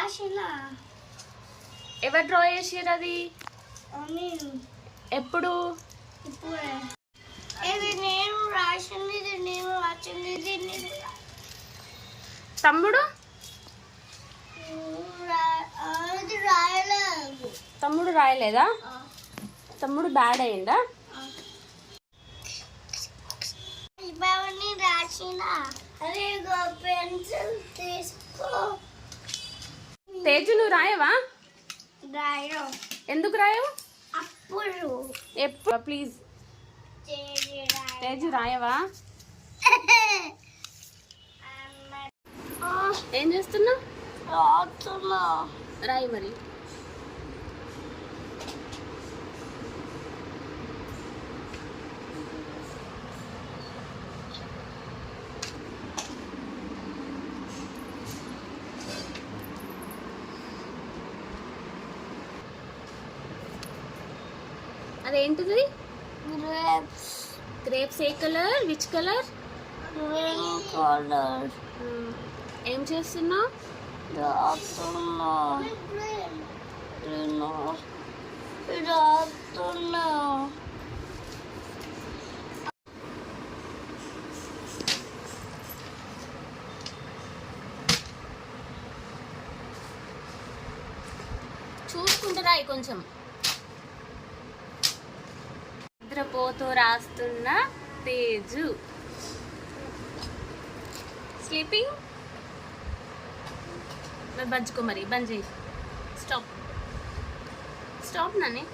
రాసిన. ఎవరు డ్రా చేసారు అది? ఎప్పుడు? ఇప్పుడే. ఇది నేను రాసింది, ఇది నేను రాసింది, ఇది నేను. తమ్ముడు? అది రాయలేదు. తమ్ముడు రాయలేదా? తమ్ముడు బ్యాడ్ అయ్యిందా? ఇవన్నీ రాసిన. అదే పెన్సిల్ తీసుకో. తేజు నువ్వు రాయవా? రాయో. ఎందుకు రాయవు? అప్పుడు ఎప్పుడు? ప్లీజ్ తేజు రాయవా? ఏం చేస్తున్నావు? రాస్తున్నా. రాయి మరి. అదేంటిది? Grapes. Grapes A colour? Which colour? Green colour. ఏం చేస్తున్నావు? రాస్తున్నా. రాస్తున్నా. చూసుకుంటూ రాయి కొంచెం. నిద్రపోతూ రాస్తున్న తేజు. స్లీపింగ్. మరి బంచుకో, మరి బంద్ చేయి. Stop stop Nani.